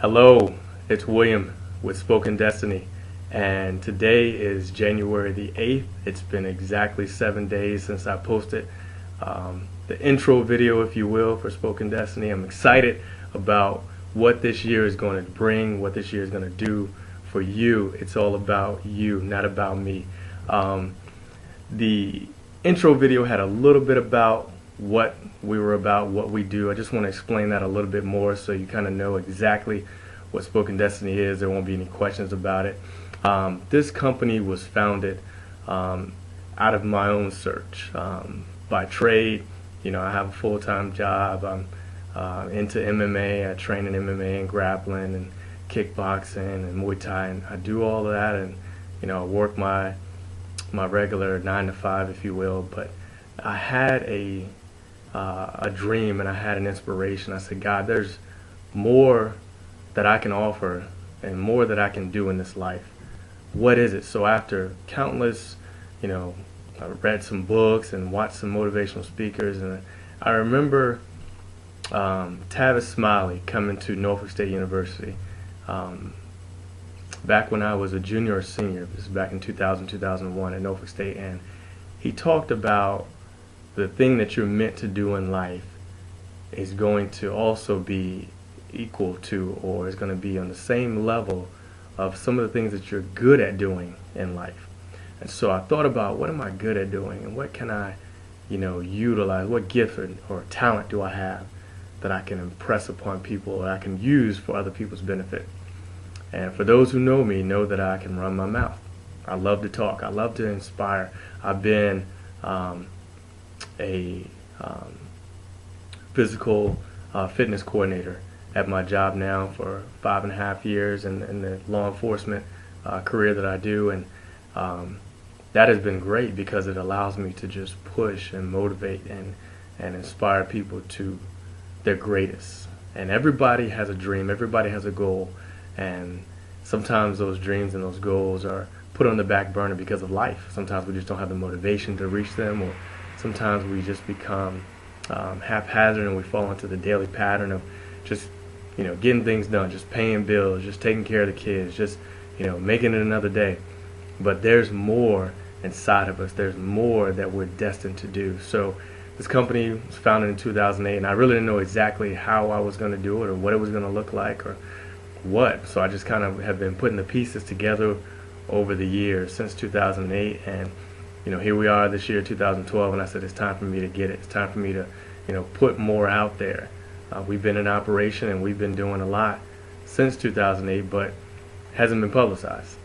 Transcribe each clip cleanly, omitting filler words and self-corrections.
Hello, it's William with Spoken Destiny, and today is January the 8th. It's been exactly 7 days since I posted the intro video, if you will, for Spoken Destiny. I'm excited about what this year is going to bring, what this year is going to do for you. It's all about you, not about me. The intro video had a little bit about what we were about, what we do. I just want to explain that a little bit more so you kind of know exactly what Spoken Destiny is. There won't be any questions about it. This company was founded out of my own search. By trade, I have a full-time job. I'm into MMA. I train in MMA and grappling and kickboxing and Muay Thai, and I do all of that, and I work my regular 9 to 5, if you will. But I had a dream, and I had an inspiration. I said, God, there's more that I can offer and more that I can do in this life. What is it? So after countless, I read some books and watched some motivational speakers, and I remember Tavis Smiley coming to Norfolk State University back when I was a junior or senior. This is back in 2000, 2001 at Norfolk State, and he talked about the thing that you're meant to do in life is going to also be equal to, or is going to be on the same level of some of the things that you're good at doing in life. And so I thought about, what am I good at doing, and what can I utilize, what gift or talent do I have that I can impress upon people, or I can use for other people's benefit. And for those who know me, know that I can run my mouth. I love to talk. I love to inspire. I've been a physical fitness coordinator at my job now for 5.5 years, in the law enforcement career that I do, and that has been great because it allows me to just push and motivate and inspire people to their greatest. And everybody has a dream, everybody has a goal, and sometimes those dreams and those goals are put on the back burner because of life. Sometimes we just don't have the motivation to reach them, or sometimes we just become haphazard and we fall into the daily pattern of just getting things done, just paying bills, just taking care of the kids, just making it another day. But there's more inside of us. There's more that we're destined to do. So this company was founded in 2008, and I really didn't know exactly how I was going to do it, or what it was going to look like, or what. So I just kind of have been putting the pieces together over the years since 2008, and here we are this year, 2012, and I said it's time for me to get it. It's time for me to put more out there. We've been in operation, and we've been doing a lot since 2008, but hasn't been publicized.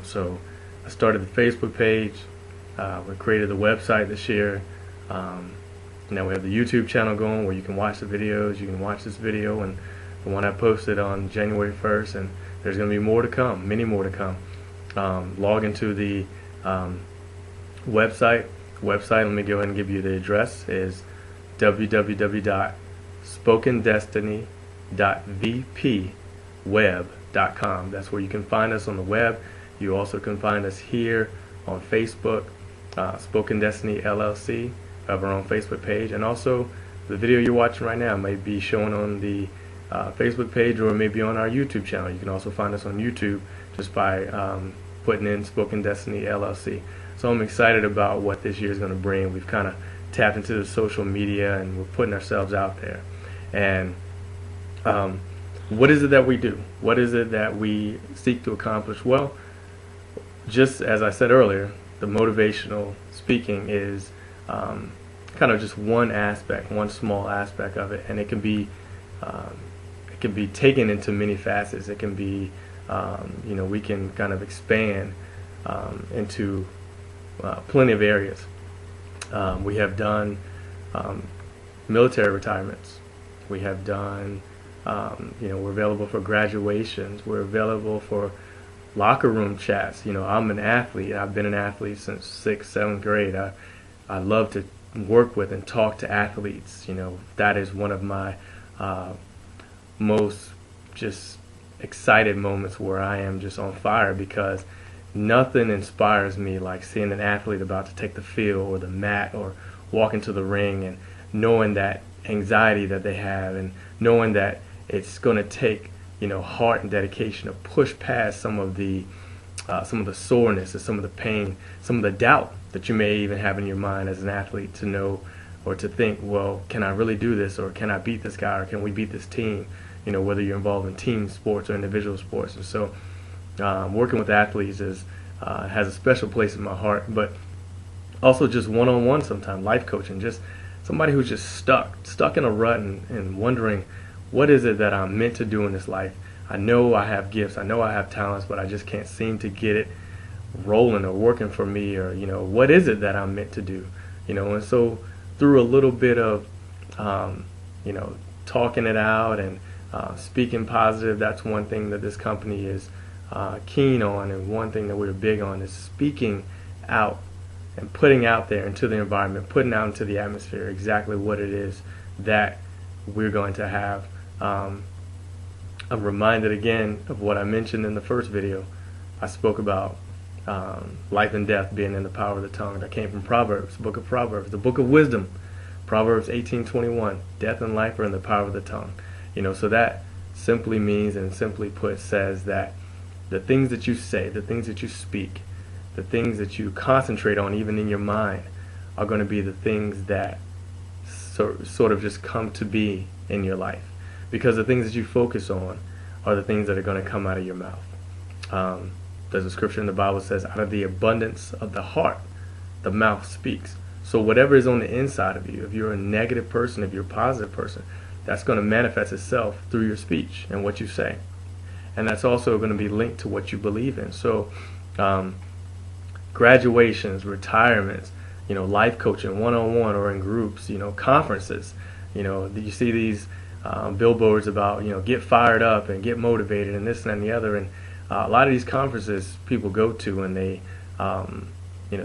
So I started the Facebook page. We created the website this year. Now we have the YouTube channel going where you can watch the videos. You can watch this video and the one I posted on January 1st, and there's going to be more to come, many more to come. Log into the website. Let me go ahead and give you the address. Is www.spokendestiny.vpweb.com. That's where you can find us on the web. You also can find us here on Facebook, Spoken Destiny LLC. We have our own Facebook page, and also the video you're watching right now may be shown on the Facebook page, or maybe on our YouTube channel. You can also find us on YouTube just by putting in Spoken Destiny LLC. So I'm excited about what this year is going to bring. We've kind of tapped into the social media, and we're putting ourselves out there. And what is it that we do? What is it that we seek to accomplish? Well, just as I said earlier, the motivational speaking is kind of just one aspect, one small aspect of it, and it can be taken into many facets. It can be, we can kind of expand into plenty of areas. We have done military retirements. We have done, we're available for graduations. We're available for locker room chats. I'm an athlete. I've been an athlete since 6th, 7th grade. I love to work with and talk to athletes. That is one of my most just excited moments, where I am just on fire, because nothing inspires me like seeing an athlete about to take the field or the mat or walk into the ring, and knowing that anxiety that they have, and knowing that it's going to take heart and dedication to push past some of the soreness, or some of the pain, some of the doubt that you may even have in your mind as an athlete, to know or to think, well, can I really do this, or can I beat this guy, or can we beat this team? Whether you're involved in team sports or individual sports. And so working with athletes has a special place in my heart, but also just one-on-one sometimes, life coaching, just somebody who's just stuck in a rut and wondering, what is it that I'm meant to do in this life? I know I have gifts, I know I have talents, but I just can't seem to get it rolling or working for me, or what is it that I'm meant to do? And so through a little bit of talking it out and speaking positive, that's one thing that this company is keen on, and one thing that we're big on is speaking out and putting out there into the environment, putting out into the atmosphere exactly what it is that we're going to have. I'm reminded again of what I mentioned in the first video. I spoke about life and death being in the power of the tongue. That came from Proverbs, the book of Proverbs, the book of wisdom. Proverbs 18:21, death and life are in the power of the tongue. So that simply means, and simply put, says that the things that you say, the things that you speak, the things that you concentrate on, even in your mind, are going to be the things that sort of just come to be in your life. Because the things that you focus on are the things that are going to come out of your mouth. There's a scripture in the Bible that says, out of the abundance of the heart, the mouth speaks. So whatever is on the inside of you, if you're a negative person, if you're a positive person, that's going to manifest itself through your speech and what you say. And that's also going to be linked to what you believe in. So graduations, retirements, life coaching, one-on-one or in groups, conferences, you see these billboards about, get fired up and get motivated and this and that and the other. And a lot of these conferences people go to, and they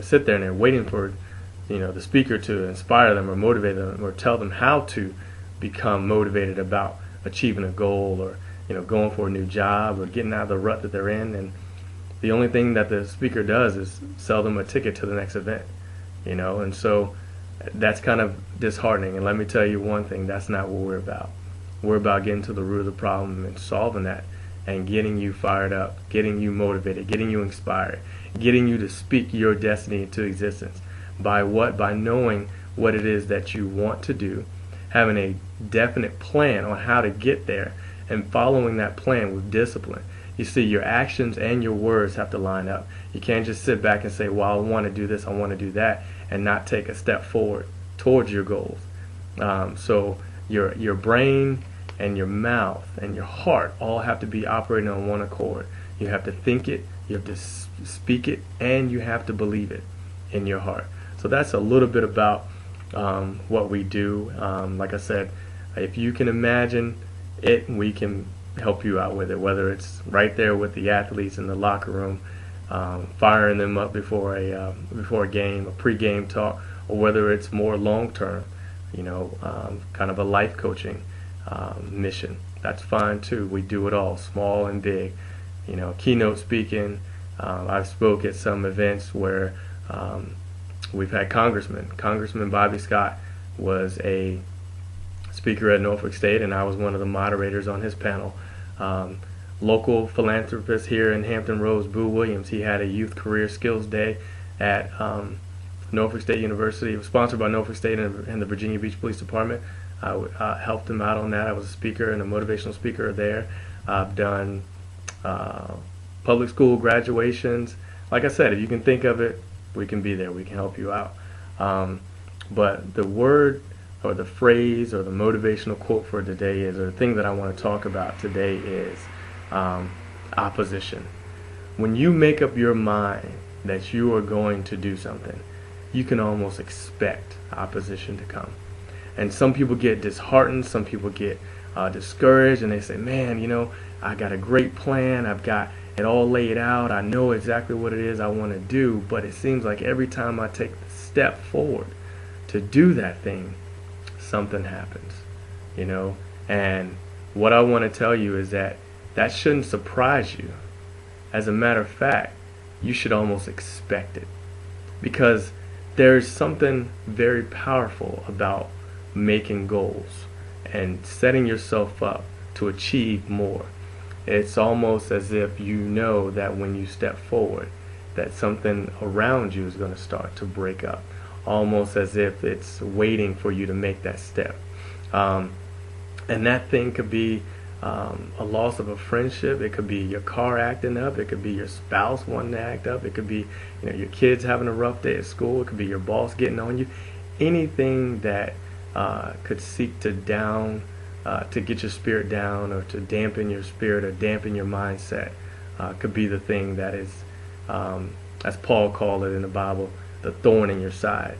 sit there and they're waiting for the speaker to inspire them or motivate them or tell them how to become motivated about achieving a goal, or going for a new job, or getting out of the rut that they're in. And the only thing that the speaker does is sell them a ticket to the next event, and so that's kind of disheartening. And let me tell you one thing, that's not what we're about. We're about getting to the root of the problem and solving that, and getting you fired up, getting you motivated, getting you inspired, getting you to speak your destiny into existence. By what? By knowing what it is that you want to do, having a definite plan on how to get there, and following that plan with discipline. You see, your actions and your words have to line up. You can't just sit back and say, well, I want to do this, I want to do that, and not take a step forward towards your goals. So your brain and your mouth and your heart all have to be operating on one accord. You have to think it, you have to speak it, and you have to believe it in your heart. So that's a little bit about what we do. Like I said, if you can imagine it, we can help you out with it, whether it's right there with the athletes in the locker room, firing them up before a game, a pre-game talk, or whether it's more long-term, kind of a life coaching mission. That's fine too. We do it all, small and big. Keynote speaking. I've spoke at some events where we've had Congressman Bobby Scott was a speaker at Norfolk State, and I was one of the moderators on his panel. Local philanthropist here in Hampton Roads, Boo Williams, he had a youth career skills day at Norfolk State University. It was sponsored by Norfolk State and the Virginia Beach Police Department. I helped him out on that. I was a speaker and a motivational speaker there. I've done public school graduations. Like I said, if you can think of it, we can be there. We can help you out. But the word or the phrase or the motivational quote for today is, or the thing that I want to talk about today is opposition. When you make up your mind that you are going to do something, you can almost expect opposition to come. And some people get disheartened, some people get discouraged, and they say, man, I got a great plan, I've got it all laid out, I know exactly what it is I want to do, but it seems like every time I take the step forward to do that thing, something happens, and what I want to tell you is that shouldn't surprise you. As a matter of fact, you should almost expect it, because there's something very powerful about making goals and setting yourself up to achieve more. It's almost as if you know that when you step forward, that something around you is going to start to break up, almost as if it's waiting for you to make that step. Um, and that thing could be a loss of a friendship. It could be your car acting up. It could be your spouse wanting to act up. It could be, your kids having a rough day at school. It could be your boss getting on you. Anything that could seek to to get your spirit down, or to dampen your spirit, or dampen your mindset, could be the thing that is, as Paul called it in the Bible, the thorn in your side.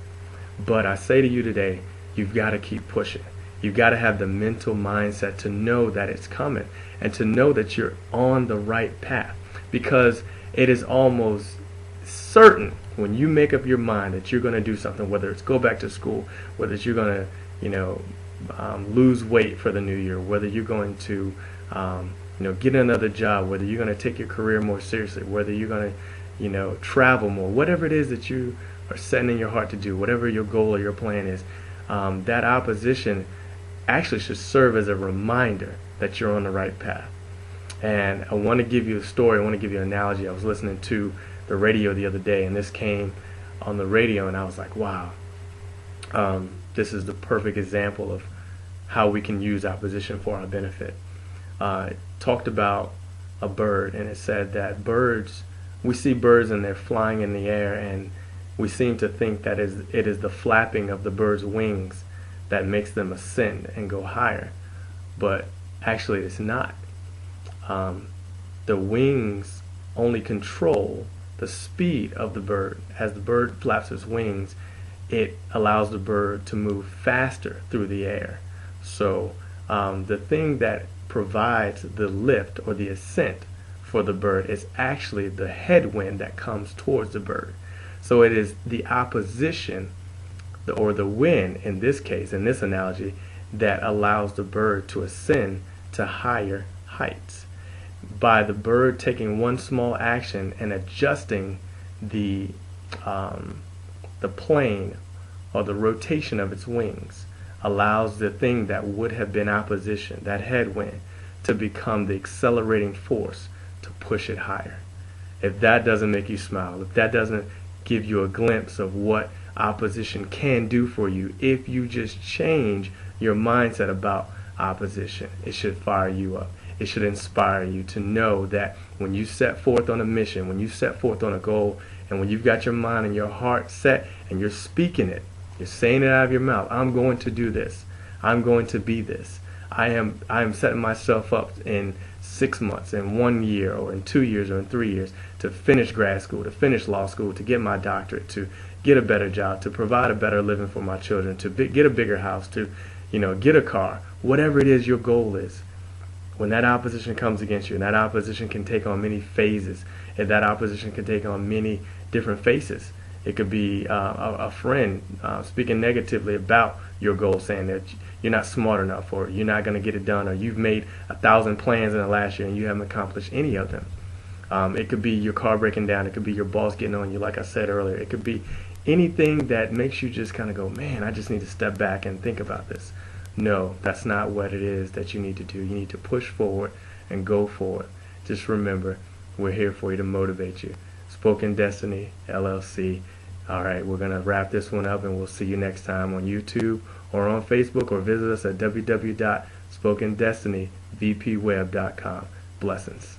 But I say to you today, you've got to keep pushing. You've got to have the mental mindset to know that it's coming, and to know that you're on the right path, because it is almost certain when you make up your mind that you're going to do something, whether it's go back to school, whether it's you're going to lose weight for the new year, whether you're going to get another job, whether you're going to take your career more seriously, whether you're going to travel more, whatever it is that you are setting in your heart to do, whatever your goal or your plan is, that opposition actually should serve as a reminder that you're on the right path. And I want to give you a story. I want to give you an analogy. I was listening to the radio the other day, and this came on the radio, and I was like, wow, this is the perfect example of how we can use opposition for our benefit. It talked about a bird, and it said that we see birds and they're flying in the air, and we seem to think that it is the flapping of the bird's wings that makes them ascend and go higher, but actually it's not. The wings only control the speed of the bird. As the bird flaps its wings, it allows the bird to move faster through the air. So the thing that provides the lift or the ascent for the bird is actually the headwind that comes towards the bird. So it is the opposition, or the wind in this case, in this analogy, that allows the bird to ascend to higher heights. By the bird taking one small action and adjusting the plane or the rotation of its wings, allows the thing that would have been opposition, that headwind, to become the accelerating force to push it higher. If that doesn't make you smile, if that doesn't give you a glimpse of what opposition can do for you, if you just change your mindset about opposition, it should fire you up. It should inspire you to know that when you set forth on a mission, when you set forth on a goal, and when you've got your mind and your heart set and you're speaking it, you're saying it out of your mouth, I'm going to do this. I'm going to be this. I am setting myself up in 6 months, in 1 year, or in 2 years, or in 3 years, to finish grad school, to finish law school, to get my doctorate, to get a better job, to provide a better living for my children, to get a bigger house, to get a car, whatever it is your goal is. When that opposition comes against you, and that opposition can take on many phases, and that opposition can take on many different faces. It could be a friend speaking negatively about your goal, saying that you're not smart enough, or you're not going to get it done, or you've made 1,000 plans in the last year and you haven't accomplished any of them. It could be your car breaking down. It could be your boss getting on you, like I said earlier. It could be anything that makes you just kind of go, man, I just need to step back and think about this. No, that's not what it is that you need to do. You need to push forward and go forward. Just remember, we're here for you to motivate you. Spoken Destiny, LLC. All right, we're going to wrap this one up, and we'll see you next time on YouTube or on Facebook, or visit us at www.spokendestinyvpweb.com. Blessings.